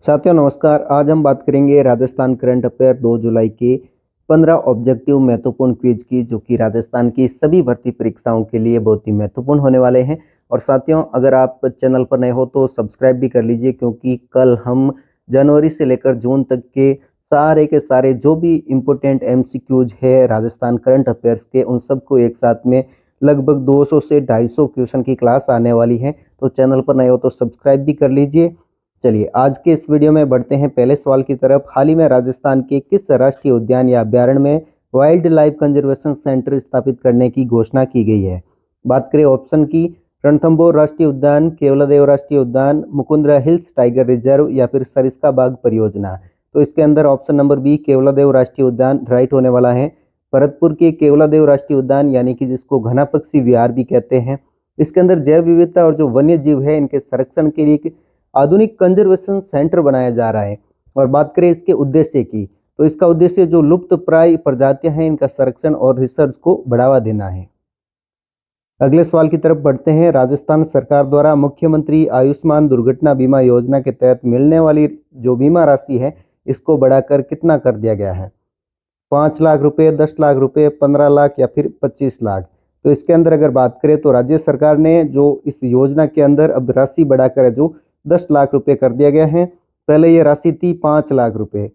साथियों नमस्कार। आज हम बात करेंगे राजस्थान करंट अफेयर 2 जुलाई के 15 ऑब्जेक्टिव महत्वपूर्ण क्विज की, जो कि राजस्थान की सभी भर्ती परीक्षाओं के लिए बहुत ही महत्वपूर्ण होने वाले हैं। और साथियों, अगर आप चैनल पर नए हो तो सब्सक्राइब भी कर लीजिए, क्योंकि कल हम जनवरी से लेकर जून तक के सारे जो भी इम्पोर्टेंट एमसीक्यूज है राजस्थान करंट अफेयर्स के, उन सबको एक साथ में लगभग 200 से 250 क्वेश्चन की क्लास आने वाली है। तो चैनल पर नए हो तो सब्सक्राइब भी कर लीजिए। चलिए आज के इस वीडियो में बढ़ते हैं पहले सवाल की तरफ। हाल ही में राजस्थान के किस राष्ट्रीय उद्यान या अभ्यारण्य में वाइल्ड लाइफ कंजर्वेशन सेंटर स्थापित करने की घोषणा की गई है? बात करें ऑप्शन की, रणथंभौर राष्ट्रीय उद्यान, केवलादेव राष्ट्रीय उद्यान, मुकुंदरा हिल्स टाइगर रिजर्व या फिर सरिस्का बाग परियोजना। तो इसके अंदर ऑप्शन नंबर बी केवलादेव राष्ट्रीय उद्यान राइट होने वाला है। भरतपुर के केवलादेव राष्ट्रीय उद्यान, यानी कि जिसको घना पक्षी विहार भी कहते हैं, इसके अंदर जैव विविधता और जो वन्य जीव है इनके संरक्षण के लिए आधुनिक कंजर्वेशन सेंटर बनाया जा रहा है। और बात करें इसके उद्देश्य की, तो इसका उद्देश्य जो लुप्त प्राय प्रजातियां हैं इनका संरक्षण और रिसर्च को बढ़ावा देना है। अगले सवाल की तरफ बढ़ते हैं। राजस्थान सरकार द्वारा मुख्यमंत्री आयुष्मान दुर्घटना बीमा योजना के तहत मिलने वाली जो बीमा राशि है, इसको बढ़ाकर कितना कर दिया गया है? 5 लाख रुपए, 10 लाख रुपए, 15 लाख या फिर 25 लाख? तो इसके अंदर अगर बात करें तो राज्य सरकार ने जो इस योजना के अंदर अब राशि बढ़ाकर जो 10 लाख रुपए कर दिया गया है। पहले ये राशि थी 5 लाख रुपए,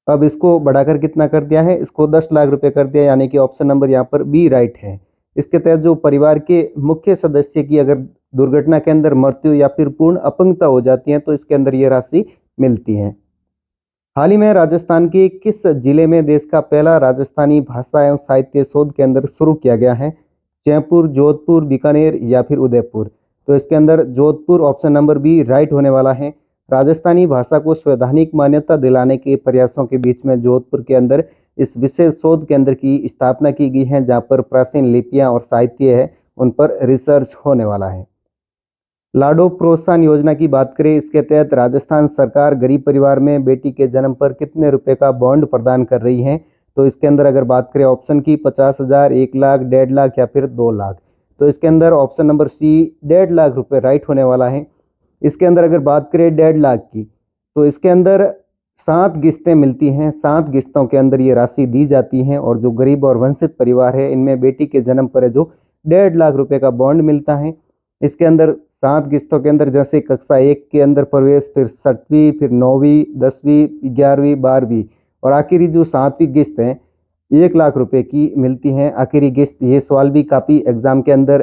अब इसको बढ़ाकर कितना कर दिया है? इसको 10 लाख रुपए कर दिया, यानी कि ऑप्शन नंबर यहाँ पर बी राइट है। इसके तहत जो परिवार के मुख्य सदस्य की अगर दुर्घटना के अंदर मृत्यु या फिर पूर्ण अपंगता हो जाती है तो इसके अंदर ये राशि मिलती है। हाल ही में राजस्थान के किस जिले में देश का पहला राजस्थानी भाषा एवं साहित्य शोध केंद्र शुरू किया गया है? जयपुर, जोधपुर, बीकानेर या फिर उदयपुर? तो इसके अंदर Jodhpur option number B right होने वाला है। राजस्थानी भाषा को संवैधानिक मान्यता दिलाने के प्रयासों के बीच में जोधपुर के अंदर इस विशेष शोध केंद्र की स्थापना की गई है, जहाँ पर प्राचीन लिपियां और साहित्य है उन पर रिसर्च होने वाला है। लाडो प्रोत्साहन योजना की बात करें, इसके तहत राजस्थान सरकार गरीब परिवार में बेटी के जन्म पर कितने रुपए का बॉन्ड प्रदान कर रही है? तो इसके अंदर अगर बात करें ऑप्शन की, 50,000, 1 लाख, 1.5 लाख या फिर 2 लाख? तो इसके अंदर ऑप्शन नंबर सी 1.5 लाख रुपए राइट होने वाला है। इसके अंदर अगर बात करें 1.5 लाख की, तो इसके अंदर 7 किस्तें मिलती हैं। 7 किस्तों के अंदर ये राशि दी जाती है, और जो गरीब और वंचित परिवार है इनमें बेटी के जन्म पर जो 1.5 लाख रुपए का बॉन्ड मिलता है। इसके अंदर 7 किस्तों के अंदर जैसे कक्षा 1 के अंदर प्रवेश, फिर 6वीं, फिर 9वीं, 10वीं, 11वीं, 12वीं, और आखिरी जो 7वीं किस्त है 1 लाख रुपए की मिलती है आखिरी किस्त। ये सवाल भी काफ़ी एग्जाम के अंदर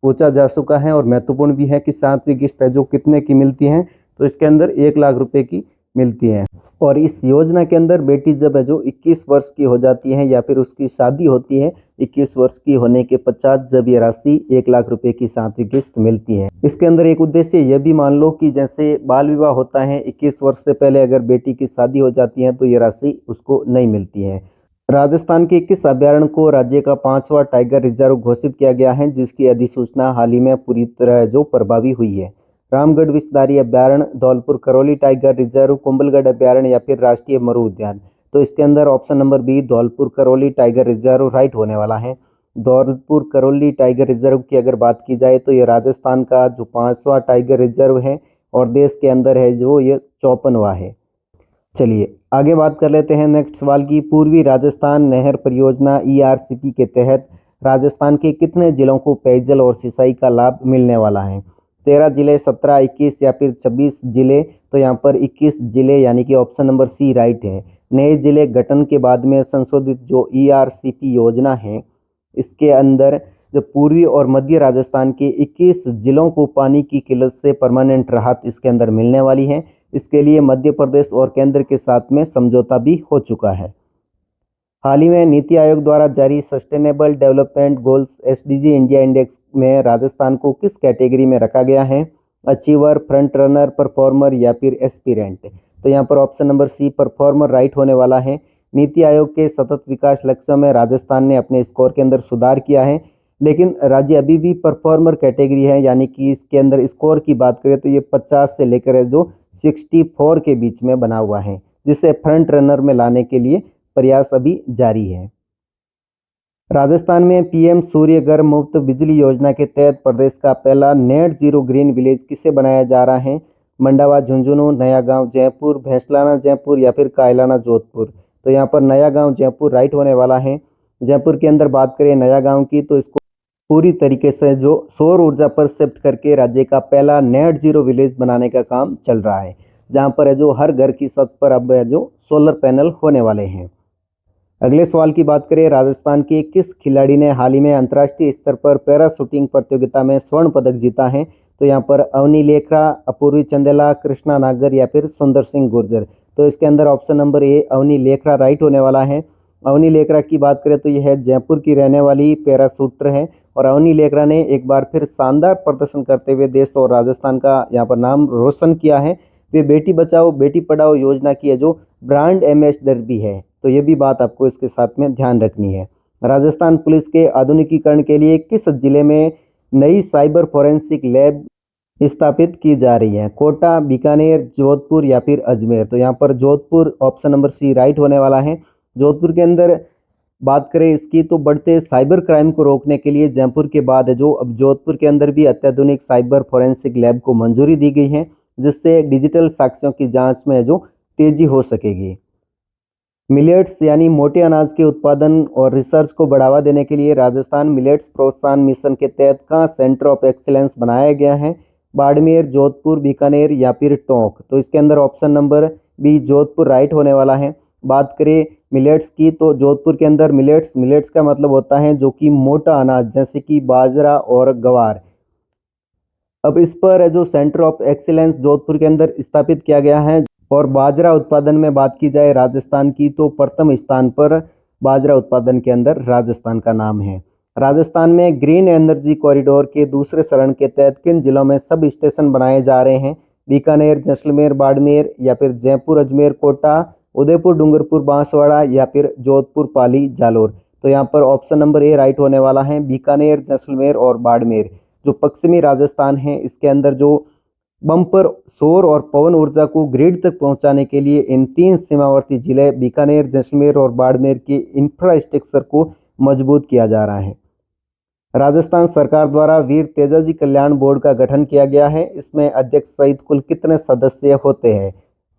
पूछा जा चुका है और महत्वपूर्ण भी है कि 7वीं किस्त है जो कितने की मिलती है? तो इसके अंदर 1 लाख रुपए की मिलती है। और इस योजना के अंदर बेटी जब है जो 21 वर्ष की हो जाती है या फिर उसकी शादी होती है 21 वर्ष की होने के पश्चात, जब ये राशि 1 लाख रुपए की 7वीं किस्त मिलती है। इसके अंदर एक उद्देश्य यह भी मान लो कि जैसे बाल विवाह होता है, 21 वर्ष से पहले अगर बेटी की शादी हो जाती है तो ये राशि उसको नहीं मिलती है। राजस्थान के किस अभ्यारण्य को राज्य का 5वां टाइगर रिजर्व घोषित किया गया है, जिसकी अधिसूचना हाल ही में पूरी तरह जो प्रभावी हुई है? रामगढ़ विषधारी अभ्यारण्य, धौलपुर करौली टाइगर रिजर्व, कुंभलगढ़ अभ्यारण्य या फिर राष्ट्रीय मरु उद्यान? तो इसके अंदर option number B Dholpur Karauli tiger reserve right होने वाला है। धौलपुर करौली टाइगर रिजर्व की अगर बात की जाए तो ये राजस्थान का जो 5वां टाइगर रिजर्व है, और देश के अंदर है जो ये 54वां है। चलिए आगे बात कर लेते हैं नेक्स्ट सवाल की। पूर्वी राजस्थान नहर परियोजना ईआरसीपी के तहत राजस्थान के कितने जिलों को पेयजल और सिंचाई का लाभ मिलने वाला है? 13 जिले, 17, 21 या फिर 26 जिले? तो यहाँ पर 21 जिले, यानी कि ऑप्शन नंबर सी राइट है। नए जिले गठन के बाद में संशोधित जो ईआरसीपी योजना है, इसके अंदर जो पूर्वी और मध्य राजस्थान के 21 जिलों को पानी की किल्लत से परमानेंट राहत इसके अंदर मिलने वाली है। इसके लिए मध्य प्रदेश और केंद्र के साथ में समझौता भी हो चुका है। हाल ही में नीति आयोग द्वारा जारी sustainable development goals SDG India index में राजस्थान को किस कैटेगरी में रखा गया है? अचीवर, फ्रंट रनर, परफॉर्मर या फिर एस्पिरेंट? तो यहाँ पर option number C performer right होने वाला है। नीति आयोग के सतत विकास लक्ष्यों में राजस्थान ने अपने स्कोर के अंदर सुधार किया है, लेकिन राज्य अभी भी परफॉर्मर कैटेगरी है, यानी कि इसके अंदर स्कोर की बात करें तो ये 50 से लेकर जो 64 के बीच में बना हुआ है, जिसे फ्रंट रनर में लाने के लिए प्रयास अभी जारी है। राजस्थान में पीएम सूर्य घर मुफ्त बिजली योजना के तहत प्रदेश का पहला नेट जीरो ग्रीन विलेज किसे बनाया जा रहा है? मंडावा झुंझुनू, नया गांव जयपुर, भैंसलाना जयपुर या फिर कायलाना जोधपुर। तो यहाँ पर नया गांव जयपुर राइट होने वाला है। जयपुर के अंदर बात करें नया गांव की, तो इसको पूरी तरीके से जो सौर ऊर्जा पर शिफ्ट करके राज्य का पहला नेट जीरो विलेज बनाने का काम चल रहा है, जहां पर है जो हर घर की छत पर अब है जो सोलर पैनल होने वाले हैं। अगले सवाल की बात करें, राजस्थान के किस खिलाड़ी ने हाल ही में अंतर्राष्ट्रीय स्तर पर पैरा शूटिंग प्रतियोगिता में स्वर्ण पदक जीता है? तो यहाँ पर अवनी लेखरा, अपूर्वी चंदेला, कृष्णा नागर या फिर सुंदर सिंह गुर्जर। तो इसके अंदर option number A Avani Lekhara right होने वाला है। अवनी लेखरा की बात करें तो यह जयपुर की रहने वाली पैरा शूटर है और अवनी लेखरा ने एक बार फिर शानदार प्रदर्शन करते हुए देश और राजस्थान का यहाँ पर नाम रोशन किया है। वे बेटी बचाओ बेटी पढ़ाओ योजना की है जो ब्रांड एम्बेसडर भी है, तो ये भी बात आपको इसके साथ में ध्यान रखनी है। राजस्थान पुलिस के आधुनिकीकरण के लिए किस जिले में नई साइबर फोरेंसिक लैब स्थापित की जा रही है? कोटा, बीकानेर, जोधपुर या फिर अजमेर। तो यहाँ पर Jodhpur option number C right होने वाला है। जोधपुर के अंदर बात करें इसकी तो बढ़ते साइबर क्राइम को रोकने के लिए जयपुर के बाद जो अब जोधपुर के अंदर भी अत्याधुनिक साइबर फोरेंसिक लैब को मंजूरी दी गई है, जिससे डिजिटल साक्ष्यों की जांच में जो तेजी हो सकेगी। मिलेट्स यानी मोटे अनाज के उत्पादन और रिसर्च को बढ़ावा देने के लिए राजस्थान मिलेट्स प्रोत्साहन मिशन के तहत कहाँ सेंटर ऑफ एक्सीलेंस बनाया गया है? बाड़मेर, जोधपुर, बीकानेर या फिर टोंक। तो इसके अंदर option number B Jodhpur right होने वाला है। बात करें मिलेट्स की तो जोधपुर के अंदर मिलेट्स का मतलब होता है जो कि मोटा अनाज जैसे कि बाजरा और ग्वार। अब इस पर जो सेंटर ऑफ एक्सीलेंस जोधपुर के अंदर स्थापित किया गया है। और बाजरा उत्पादन में बात की जाए राजस्थान की तो प्रथम स्थान पर बाजरा उत्पादन के अंदर राजस्थान का नाम है। राजस्थान में ग्रीन एनर्जी कॉरिडोर के दूसरे चरण के तहत किन जिलों में सब स्टेशन बनाए जा रहे हैं? बीकानेर, जैसलमेर, बाड़मेर या फिर जयपुर, अजमेर, कोटा, उदयपुर, डूंगरपुर, बांसवाड़ा या फिर जोधपुर, पाली, जालोर। तो यहाँ पर ऑप्शन नंबर ए राइट होने वाला है। बीकानेर, जैसलमेर और बाड़मेर जो पश्चिमी राजस्थान है, इसके अंदर जो बम्पर सौर और पवन ऊर्जा को ग्रिड तक पहुंचाने के लिए इन तीन सीमावर्ती जिले बीकानेर, जैसलमेर और बाड़मेर के इंफ्रास्ट्रक्चर को मजबूत किया जा रहा है। राजस्थान सरकार द्वारा वीर तेजाजी कल्याण बोर्ड का गठन किया गया है। इसमें अध्यक्ष सहित कुल कितने सदस्य होते हैं?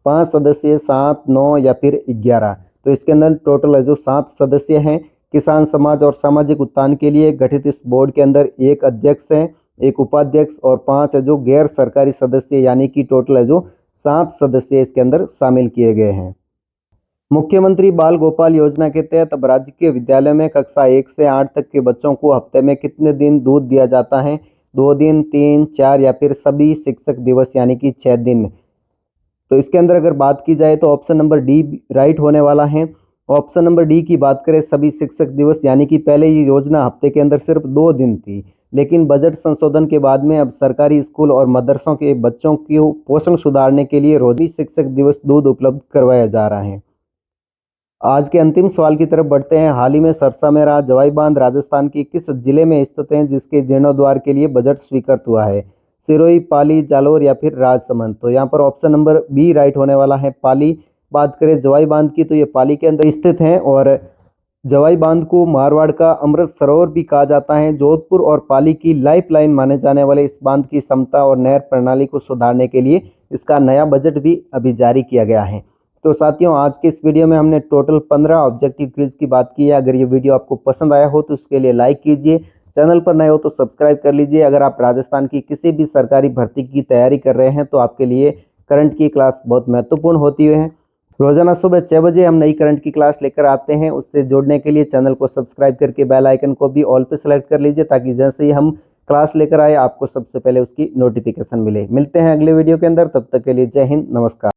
5 सदस्य, 7, 9 या फिर 11। तो इसके अंदर टोटल है जो 7 सदस्य हैं। किसान समाज और सामाजिक उत्थान के लिए गठित इस बोर्ड के अंदर एक अध्यक्ष है, एक उपाध्यक्ष और 5 है जो गैर सरकारी सदस्य, यानी कि टोटल है जो 7 सदस्य इसके अंदर शामिल किए गए हैं। मुख्यमंत्री बाल गोपाल योजना के तहत अब राज्य के विद्यालय में कक्षा 1 से 8 तक के बच्चों को हफ्ते में कितने दिन दूध दिया जाता है? 2 दिन, 3, 4 या फिर सभी शिक्षक दिवस यानी कि 6 दिन। तो इसके अंदर अगर बात की जाए तो ऑप्शन नंबर डी राइट होने वाला है। ऑप्शन नंबर डी की बात करें सभी शिक्षक दिवस, यानी कि पहले ये योजना हफ्ते के अंदर सिर्फ 2 दिन थी, लेकिन बजट संशोधन के बाद में अब सरकारी स्कूल और मदरसों के बच्चों को पोषण सुधारने के लिए रोजी शिक्षक दिवस दूध उपलब्ध करवाया जा रहा है। आज के अंतिम सवाल की तरफ बढ़ते हैं। हाल ही में सरसा में रहा जवाई बांध राजस्थान के किस जिले में स्थित है जिसके जीर्णोद्वार के लिए बजट स्वीकृत हुआ है? सिरोही, पाली, जालोर या फिर राजसमंद। तो यहाँ पर ऑप्शन नंबर बी राइट होने वाला है, पाली। बात करें जवाई बांध की तो ये पाली के अंदर स्थित है और जवाई बांध को मारवाड़ का अमृत सरोवर भी कहा जाता है। जोधपुर और पाली की लाइफलाइन माने जाने वाले इस बांध की क्षमता और नहर प्रणाली को सुधारने के लिए इसका नया बजट भी अभी जारी किया गया है। तो साथियों, आज के इस वीडियो में हमने टोटल 15 ऑब्जेक्टिव क्विज की बात की है। अगर ये वीडियो आपको पसंद आया हो तो उसके लिए लाइक कीजिए, चैनल पर नए हो तो सब्सक्राइब कर लीजिए। अगर आप राजस्थान की किसी भी सरकारी भर्ती की तैयारी कर रहे हैं तो आपके लिए करंट की क्लास बहुत महत्वपूर्ण होती है। रोजाना सुबह 6 बजे हम नई करंट की क्लास लेकर आते हैं। उससे जुड़ने के लिए चैनल को सब्सक्राइब करके बेल आइकन को भी ऑल पे सेलेक्ट कर लीजिए, ताकि जैसे ही हम क्लास लेकर आए आपको सबसे पहले उसकी नोटिफिकेशन मिले। मिलते हैं अगले वीडियो के अंदर, तब तक के लिए जय हिंद, नमस्कार।